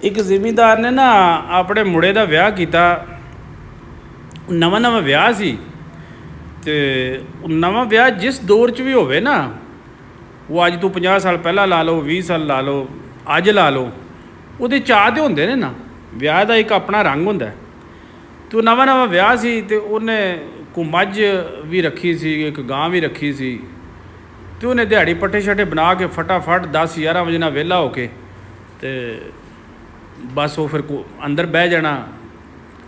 ਇੱਕ ਜ਼ਿਮੀਂਦਾਰ ਨੇ ਨਾ ਆਪਣੇ ਮੁੰਡੇ ਦਾ ਵਿਆਹ ਕੀਤਾ। ਨਵਾਂ ਨਵਾਂ ਵਿਆਹ ਸੀ ਅਤੇ ਨਵਾਂ ਵਿਆਹ ਜਿਸ ਦੌਰ 'ਚ ਵੀ ਹੋਵੇ ਨਾ, ਉਹ ਅੱਜ ਤੋਂ 50 ਸਾਲ ਪਹਿਲਾਂ ਲਾ ਲਓ, 20 ਸਾਲ ਲਾ ਲਓ, ਅੱਜ ਲਾ ਲਓ, ਉਹਦੇ ਚਾਅ ਤਾਂ ਹੁੰਦੇ ਨੇ ਨਾ। ਵਿਆਹ ਦਾ ਇੱਕ ਆਪਣਾ ਰੰਗ ਹੁੰਦਾ। ਅਤੇ ਉਹ ਨਵਾਂ ਨਵਾਂ ਵਿਆਹ ਸੀ ਅਤੇ ਉਹਨੇ ਕੋਈ ਮੱਝ ਵੀ ਰੱਖੀ ਸੀ, ਇੱਕ ਗਾਂ ਵੀ ਰੱਖੀ ਸੀ। ਅਤੇ ਉਹਨੇ ਦਿਹਾੜੀ ਪੱਠੇ ਛੱਟੇ ਬਣਾ ਕੇ ਫਟਾਫਟ 10-11 ਵਜੇ ਨਾਲ ਵਿਹਲਾ ਹੋ ਕੇ ਅਤੇ ਬਸ ਉਹ ਫਿਰ ਅੰਦਰ ਬਹਿ ਜਾਣਾ।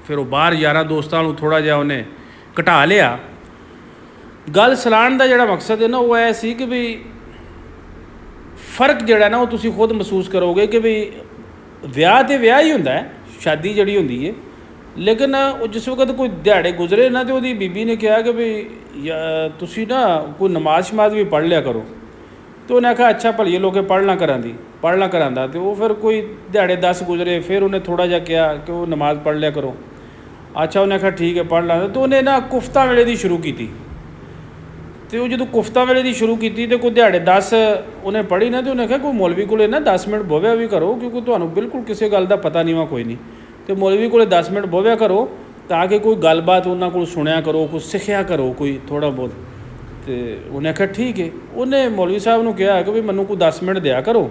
ਫਿਰ ਉਹ ਬਾਹਰ ਯਾਰਾਂ ਦੋਸਤਾਂ ਨੂੰ ਥੋੜ੍ਹਾ ਜਿਹਾ ਉਹਨੇ ਘਟਾ ਲਿਆ। ਗੱਲ ਸਲਾਹਣ ਦਾ ਜਿਹੜਾ ਮਕਸਦ ਹੈ ਨਾ, ਉਹ ਇਹ ਸੀ ਕਿ ਵੀ ਫ਼ਰਕ ਜਿਹੜਾ ਨਾ ਉਹ ਤੁਸੀਂ ਖੁਦ ਮਹਿਸੂਸ ਕਰੋਗੇ ਕਿ ਵੀ ਵਿਆਹ ਤਾਂ ਵਿਆਹ ਹੀ ਹੁੰਦਾ ਹੈ, ਸ਼ਾਦੀ ਜਿਹੜੀ ਹੁੰਦੀ ਹੈ। ਲੇਕਿਨ ਉਹ ਜਿਸ ਵਕਤ ਕੋਈ ਦਿਹਾੜੇ ਗੁਜ਼ਰੇ ਨਾ, ਅਤੇ ਉਹਦੀ ਬੀਬੀ ਨੇ ਕਿਹਾ ਕਿ ਵੀ ਤੁਸੀਂ ਨਾ ਕੋਈ ਨਮਾਜ਼ ਸ਼ਮਾਜ਼ ਵੀ ਪੜ੍ਹ ਲਿਆ ਕਰੋ। ਅਤੇ ਉਹਨੇ ਆਖਿਆ ਅੱਛਾ ਭਲੀਏ ਲੋਕੇ ਪੜ੍ਹਨਾ ਕਰਾਂਦਾ। ਅਤੇ ਉਹ ਫਿਰ ਕੋਈ ਦਿਹਾੜੇ 10 ਗੁਜ਼ਰੇ, ਫਿਰ ਉਹਨੇ ਥੋੜ੍ਹਾ ਜਿਹਾ ਕਿਹਾ ਕਿ ਉਹ ਨਮਾਜ਼ ਪੜ੍ਹ ਲਿਆ ਕਰੋ। ਅੱਛਾ ਉਹਨੇ ਆਖਿਆ ਠੀਕ ਹੈ ਪੜ੍ਹ ਲਾਂਗਾ। ਅਤੇ ਉਹਨੇ ਨਾ ਕੁਫਤਾ ਵੇਲੇ ਦੀ ਸ਼ੁਰੂ ਕੀਤੀ। ਅਤੇ ਉਹ ਜਦੋਂ ਕੁਫਤਾ ਵੇਲੇ ਦੀ ਸ਼ੁਰੂ ਕੀਤੀ ਅਤੇ ਕੋਈ ਦਿਹਾੜੇ 10 ਉਹਨੇ ਪੜ੍ਹੀ ਨਾ, ਅਤੇ ਉਹਨੇ ਆਖਿਆ ਕੋਈ ਮੌਲਵੀ ਕੋਲ ਨਾ 10 ਮਿੰਟ ਬੋਵਿਆ ਵੀ ਕਰੋ, ਕਿਉਂਕਿ ਤੁਹਾਨੂੰ ਬਿਲਕੁਲ ਕਿਸੇ ਗੱਲ ਦਾ ਪਤਾ ਨਹੀਂ ਵਾ ਕੋਈ ਨਹੀਂ। ਅਤੇ ਮੌਲਵੀ ਕੋਲ 10 ਮਿੰਟ ਬੋਵਿਆ ਕਰੋ ਤਾਂ ਕਿ ਕੋਈ ਗੱਲਬਾਤ ਉਹਨਾਂ ਕੋਲ ਸੁਣਿਆ ਕਰੋ, ਕੁਛ ਸਿੱਖਿਆ ਕਰੋ ਕੋਈ ਥੋੜ੍ਹਾ ਬਹੁਤ। ਅਤੇ ਉਹਨੇ ਆਖਿਆ ਠੀਕ ਹੈ। ਉਹਨੇ ਮੌਲਵੀ ਸਾਹਿਬ ਨੂੰ ਕਿਹਾ ਕਿ ਵੀ ਮੈਨੂੰ ਕੋਈ 10 ਮਿੰਟ ਦਿਆ ਕਰੋ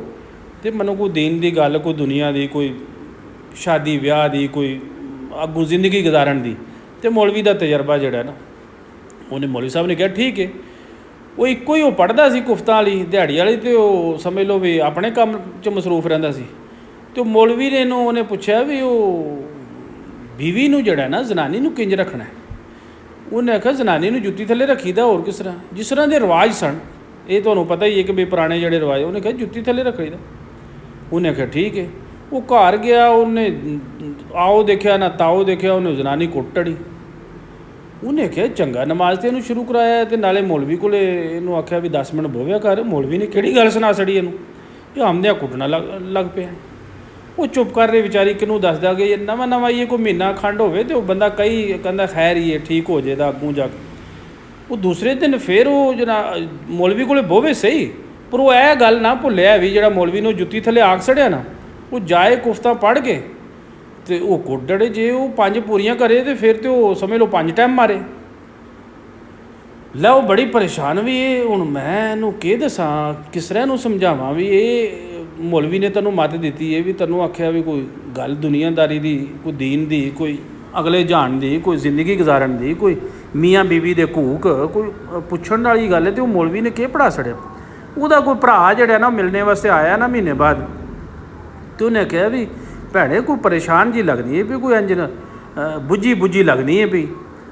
ਅਤੇ ਮੈਨੂੰ ਕੋਈ ਦੀਨ ਦੀ ਗੱਲ, ਕੋਈ ਦੁਨੀਆ ਦੀ, ਕੋਈ ਸ਼ਾਦੀ ਵਿਆਹ ਦੀ, ਕੋਈ ਅੱਗੋਂ ਜ਼ਿੰਦਗੀ ਗੁਜ਼ਾਰਨ ਦੀ। ਅਤੇ ਮੌਲਵੀ ਦਾ ਤਜਰਬਾ ਜਿਹੜਾ ਨਾ, ਉਹਨੇ ਮੌਲਵੀ ਸਾਹਿਬ ਨੇ ਕਿਹਾ ਠੀਕ ਹੈ। ਉਹ ਇੱਕੋ ਹੀ ਉਹ ਪੜ੍ਹਦਾ ਸੀ ਕੁਫਤਾਂ ਵਾਲੀ ਦਿਹਾੜੀ ਵਾਲੀ, ਅਤੇ ਉਹ ਸਮਝ ਲਓ ਵੀ ਆਪਣੇ ਕੰਮ 'ਚ ਮਸਰੂਫ ਰਹਿੰਦਾ ਸੀ। ਅਤੇ ਉਹ ਮੌਲਵੀ ਨੇ ਉਹਨੇ ਪੁੱਛਿਆ ਵੀ ਉਹ ਬੀਵੀ ਨੂੰ ਜਿਹੜਾ ਨਾ, ਜ਼ਨਾਨੀ ਨੂੰ ਕਿੰਝ ਰੱਖਣਾ। ਉਹਨੇ ਆਖਿਆ ਜ਼ਨਾਨੀ ਨੂੰ ਜੁੱਤੀ ਥੱਲੇ ਰੱਖੀਦਾ, ਹੋਰ ਕਿਸ ਤਰ੍ਹਾਂ, ਜਿਸ ਤਰ੍ਹਾਂ ਦੇ ਰਿਵਾਜ਼ ਸਨ। ਇਹ ਤੁਹਾਨੂੰ ਪਤਾ ਹੀ ਹੈ ਕਿ ਵੀ ਪੁਰਾਣੇ ਜਿਹੜੇ ਰਿਵਾਜ਼, ਉਹਨੇ ਕਿਹਾ ਜੁੱਤੀ ਥੱਲੇ ਰੱਖੀਦਾ। ਉਹਨੇ ਆਖਿਆ ਠੀਕ ਹੈ। ਉਹ ਘਰ ਗਿਆ, ਉਹਨੇ ਆਓ ਦੇਖਿਆ ਨਾ ਤਾਓ ਦੇਖਿਆ, ਉਹਨੇ ਜ਼ਨਾਨੀ ਕੁੱਟ ਅੜੀ। ਉਹਨੇ ਆਖਿਆ ਚੰਗਾ ਨਮਾਜ਼ 'ਤੇ ਇਹਨੂੰ ਸ਼ੁਰੂ ਕਰਾਇਆ, ਅਤੇ ਨਾਲੇ ਮੌਲਵੀ ਕੋਲ ਇਹਨੂੰ ਆਖਿਆ ਵੀ 10 ਮਿੰਟ ਬੋਵਿਆ ਕਰ। ਮੌਲਵੀ ਨੇ ਕਿਹੜੀ ਗੱਲ ਸੁਣਾ ਛੜੀ ਇਹਨੂੰ, ਇਹ ਆਮਦਿਆਂ ਕੁੱਟਣਾ ਲੱਗ ਪਿਆ। ਉਹ ਚੁੱਪ ਕਰ ਰਹੀ ਵਿਚਾਰੀ, ਕਿਹਨੂੰ ਦੱਸਦਾ ਕਿ ਇਹ ਨਵਾਂ ਇਹ ਕੋਈ ਮਹੀਨਾ ਖੰਡ ਹੋਵੇ ਅਤੇ ਉਹ ਬੰਦਾ ਕਹਿੰਦਾ ਖੈਰ ਹੀ ਹੈ, ਠੀਕ ਹੋ ਜਾਏਗਾ ਅੱਗੋਂ ਜਾ ਕੇ। ਉਹ ਦੂਸਰੇ ਦਿਨ ਫਿਰ ਉਹ ਮੌਲਵੀ ਕੋਲ ਬੋਵੇ ਸਹੀ, ਪਰ ਉਹ ਇਹ ਗੱਲ ਨਾ ਭੁੱਲਿਆ ਵੀ ਜਿਹੜਾ ਮੌਲਵੀ ਨੂੰ ਜੁੱਤੀ ਥੱਲੇ ਆਖ ਛੜਿਆ ਨਾ, ਉਹ ਜਾਏ ਕੁਫਤਾ ਪੜ੍ਹ ਕੇ ਅਤੇ ਉਹ ਕੁੱਟੜੇ। ਜੇ ਉਹ 5 ਪੂਰੀਆਂ ਕਰੇ ਅਤੇ ਫਿਰ ਤਾਂ ਉਹ ਸਮਝ ਲਓ 5 ਟਾਈਮ ਮਾਰੇ। ਲੈ ਉਹ ਬੜੀ ਪਰੇਸ਼ਾਨ ਵੀ ਇਹ ਹੁਣ ਮੈਂ ਇਹਨੂੰ ਕੀ ਦੱਸਾਂ, ਕਿਸ ਤਰ੍ਹਾਂ ਇਹਨੂੰ ਸਮਝਾਵਾਂ ਵੀ ਇਹ ਮੌਲਵੀ ਨੇ ਤੈਨੂੰ ਮੱਤ ਦਿੱਤੀ ਹੈ, ਵੀ ਤੈਨੂੰ ਆਖਿਆ ਵੀ ਕੋਈ ਗੱਲ ਦੁਨੀਆਦਾਰੀ ਦੀ, ਕੋਈ ਦੀਨ ਦੀ, ਕੋਈ ਅਗਲੇ ਜਾਣ ਦੀ, ਕੋਈ ਜ਼ਿੰਦਗੀ ਗੁਜ਼ਾਰਨ ਦੀ, ਕੋਈ ਮੀਆਂ ਬੀਵੀ ਦੇ ਘੂਕ, ਕੋਈ ਪੁੱਛਣ ਵਾਲੀ ਗੱਲ ਹੈ। ਅਤੇ ਉਹ ਮੌਲਵੀ ਨੇ ਕੀ ਪੜ੍ਹਾ ਛੜਿਆ। ਉਹਦਾ ਕੋਈ ਭਰਾ ਜਿਹੜਾ ਨਾ ਮਿਲਣੇ ਵਾਸਤੇ ਆਇਆ ਨਾ ਮਹੀਨੇ ਬਾਅਦ, ਅਤੇ ਉਹਨੇ ਕਿਹਾ ਵੀ ਭੈਣੇ ਕੋਈ ਪਰੇਸ਼ਾਨ ਜੀ ਲੱਗਦੀ ਹੈ ਵੀ, ਕੋਈ ਇੰਜ ਬੁੱਝੀ ਲੱਗਦੀ ਹੈ ਵੀ।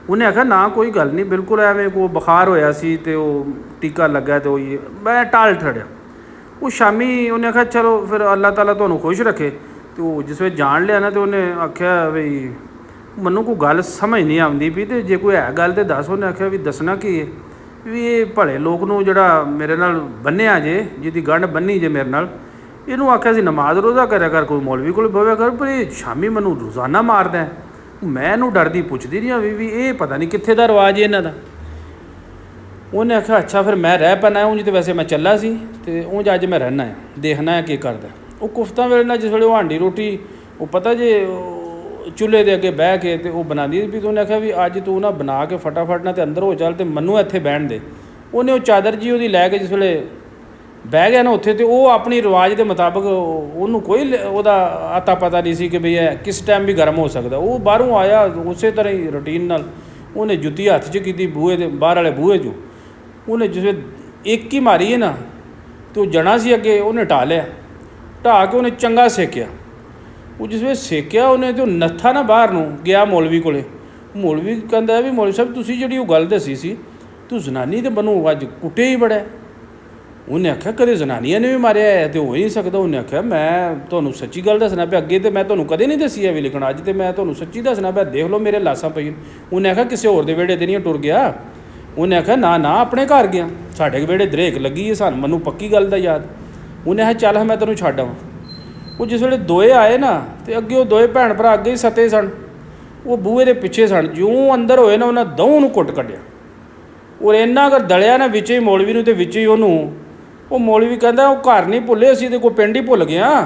ਉਹਨੇ ਆਖਿਆ ਨਾ ਕੋਈ ਗੱਲ ਨਹੀਂ, ਬਿਲਕੁਲ ਐਵੇਂ ਕੋਈ ਬੁਖਾਰ ਹੋਇਆ ਸੀ ਅਤੇ ਉਹ ਟੀਕਾ ਲੱਗਾ ਅਤੇ ਉਹ ਮੈਂ ਟਾਲ ਛੜਿਆ। ਉਹ ਸ਼ਾਮੀ ਉਹਨੇ ਆਖਿਆ ਚਲੋ ਫਿਰ ਅੱਲਾਹ ਤਾਲਾ ਤੁਹਾਨੂੰ ਖੁਸ਼ ਰੱਖੇ। ਅਤੇ ਉਹ ਜਿਸ ਵੇਲੇ ਜਾਣ ਲਿਆ ਨਾ, ਅਤੇ ਉਹਨੇ ਆਖਿਆ ਵੀ ਮੈਨੂੰ ਕੋਈ ਗੱਲ ਸਮਝ ਨਹੀਂ ਆਉਂਦੀ ਵੀ, ਅਤੇ ਜੇ ਕੋਈ ਹੈ ਗੱਲ ਤਾਂ ਦੱਸ। ਉਹਨੇ ਆਖਿਆ ਵੀ ਦੱਸਣਾ ਕੀ ਹੈ ਵੀ ਇਹ ਭਲੇ ਲੋਕ ਨੂੰ ਜਿਹੜਾ ਮੇਰੇ ਨਾਲ ਬੰਨਿਆ ਜੇ, ਜਿਹਦੀ ਗੰਢ ਬੰਨੀ ਜੇ ਮੇਰੇ ਨਾਲ, ਇਹਨੂੰ ਆਖਿਆ ਸੀ ਨਮਾਜ਼ ਰੋਜ਼ਾ ਕਰਿਆ ਕਰ, ਕੋਈ ਮੌਲਵੀ ਕੋਲ ਬੋਵਿਆ ਕਰ, ਪਰ ਇਹ ਸ਼ਾਮੀ ਮੈਨੂੰ ਰੋਜ਼ਾਨਾ ਮਾਰਦਾ। ਮੈਂ ਇਹਨੂੰ ਡਰਦੀ ਪੁੱਛਦੀ ਰਹੀ ਵੀ ਇਹ ਪਤਾ ਨਹੀਂ ਕਿੱਥੇ ਦਾ ਰਿਵਾਜ਼ ਹੈ ਇਹਨਾਂ ਦਾ। ਉਹਨੇ ਆਖਿਆ ਅੱਛਾ ਫਿਰ ਮੈਂ ਰਹਿ ਪੈਣਾ। ਉਂਝ ਤਾਂ ਵੈਸੇ ਮੈਂ ਚੱਲਾ ਸੀ, ਅਤੇ ਉਂਝ ਅੱਜ ਮੈਂ ਰਹਿਣਾ ਹੈ, ਦੇਖਣਾ ਹੈ ਕੀ ਕਰਦਾ। ਉਹ ਕੁਫਤਾ ਵੇਲੇ ਨਾਲ ਜਿਸ ਵੇਲੇ ਉਹ ਹਾਂਡੀ ਰੋਟੀ ਉਹ ਪਤਾ ਜੇ ਚੁੱਲ੍ਹੇ ਦੇ ਅੱਗੇ ਬਹਿ ਕੇ ਅਤੇ ਉਹ ਬਣਾਉਂਦੀ ਵੀ, ਉਹਨੇ ਆਖਿਆ ਵੀ ਅੱਜ ਤੂੰ ਨਾ ਬਣਾ ਕੇ ਫਟਾਫਟ ਨਾ ਅਤੇ ਅੰਦਰ ਹੋ ਚੱਲ ਅਤੇ ਮੈਨੂੰ ਇੱਥੇ ਬਹਿਣ ਦੇ। ਉਹਨੇ ਉਹ ਚਾਦਰ ਜੀ ਉਹਦੀ ਲੈ ਕੇ ਜਿਸ ਵੇਲੇ ਬਹਿ ਗਿਆ ਨਾ ਉੱਥੇ, ਅਤੇ ਉਹ ਆਪਣੀ ਰਿਵਾਜ਼ ਦੇ ਮੁਤਾਬਕ, ਉਹਨੂੰ ਕੋਈ ਉਹਦਾ ਆਤਾ ਪਤਾ ਨਹੀਂ ਸੀ ਕਿ ਬਈ ਇਹ ਕਿਸ ਟਾਈਮ ਵੀ ਗਰਮ ਹੋ ਸਕਦਾ। ਉਹ ਬਾਹਰੋਂ ਆਇਆ ਉਸੇ ਤਰ੍ਹਾਂ ਹੀ ਰੂਟੀਨ ਨਾਲ, ਉਹਨੇ ਜੁੱਤੀ ਹੱਥ 'ਚ ਕੀਤੀ ਬੂਹੇ ਦੇ ਬਾਹਰ ਵਾਲੇ ਬੂਹੇ 'ਚੋਂ। ਉਹਨੇ ਜਿਸ ਵੇਲੇ ਇੱਕ ਹੀ ਮਾਰੀ ਹੈ ਨਾ, ਅਤੇ ਉਹ ਜਣਾ ਸੀ ਅੱਗੇ, ਉਹਨੇ ਢਾਹ ਲਿਆ। ਢਾਹ ਕੇ ਉਹਨੇ ਚੰਗਾ ਸੇਕਿਆ। ਉਹ ਜਿਸ ਵੇਲੇ ਸੇਕਿਆ ਉਹਨੇ, ਅਤੇ ਉਹ ਨੱਥਾ ਨਾ ਬਾਹਰ ਨੂੰ ਗਿਆ ਮੌਲਵੀ ਕੋਲੇ। ਮੌਲਵੀ ਕਹਿੰਦਾ ਵੀ ਮੌਲਵੀ ਸਾਹਿਬ ਤੁਸੀਂ ਜਿਹੜੀ ਉਹ ਗੱਲ ਦੱਸੀ ਸੀ, ਤੂੰ ਜ਼ਨਾਨੀ ਤਾਂ ਮੈਨੂੰ ਅੱਜ ਕੁੱਟਿਆ ਹੀ ਬੜਾ। ਉਹਨੇ ਆਖਿਆ ਕਦੇ ਜ਼ਨਾਨੀਆਂ ਨੇ ਵੀ ਮਾਰਿਆ ਹੈ ਅਤੇ ਹੋ ਹੀ ਨਹੀਂ ਸਕਦਾ। ਉਹਨੇ ਆਖਿਆ ਮੈਂ ਤੁਹਾਨੂੰ ਸੱਚੀ ਗੱਲ ਦੱਸਣਾ ਪਿਆ, ਅੱਗੇ ਤਾਂ ਮੈਂ ਤੁਹਾਨੂੰ ਕਦੇ ਨਹੀਂ ਦੱਸੀ ਹੈ ਵੀ ਲਿਖਣਾ, ਅੱਜ ਤਾਂ ਮੈਂ ਤੁਹਾਨੂੰ ਸੱਚੀ ਦੱਸਣਾ ਪਿਆ, ਦੇਖ ਲਓ ਮੇਰੇ ਲਾਸਾਂ ਪਈਆਂ। ਉਹਨੇ ਆਖਿਆ ਕਿਸੇ ਹੋਰ ਦੇ ਵਿਹੜੇ 'ਤੇ ਨਹੀਂ ਟੁਰ ਗਿਆ। ਉਹਨੇ ਆਖਿਆ ਨਾ ਆਪਣੇ ਘਰ ਗਿਆ, ਸਾਡੇ ਵਿਹੜੇ ਦਰੇਕ ਲੱਗੀ ਹੈ, ਮੈਨੂੰ ਪੱਕੀ ਗੱਲ ਦਾ ਯਾਦ। ਉਹਨੇ ਆਖਿਆ ਚੱਲ ਮੈਂ ਤੈਨੂੰ ਛੱਡ ਆਵਾਂ। ਉਹ ਜਿਸ ਵੇਲੇ ਦੋਏ ਆਏ ਨਾ, ਅਤੇ ਅੱਗੇ ਉਹ ਦੋਏ ਭੈਣ ਭਰਾ ਅੱਗੇ ਹੀ ਸੱਤੇ ਸਨ, ਉਹ ਬੂਹੇ ਦੇ ਪਿੱਛੇ ਸਨ। ਜਿਉਂ ਅੰਦਰ ਹੋਏ ਨਾ, ਉਹਨਾਂ ਦੋਵਾਂ ਨੂੰ ਕੁੱਟ ਕੱਢਿਆ। ਔਰ ਇੰਨਾ ਕੁ ਦਲਿਆ ਨਾ ਵਿੱਚ ਹੀ ਮੌਲਵੀ ਨੂੰ ਅਤੇ ਵਿੱਚ ਹੀ ਉਹਨੂੰ। ਉਹ ਮੌਲਵੀ ਕਹਿੰਦਾ ਉਹ ਘਰ ਨਹੀਂ ਭੁੱਲੇ, ਅਸੀਂ ਤਾਂ ਕੋਈ ਪਿੰਡ ਹੀ ਭੁੱਲ ਗਏ ਹਾਂ।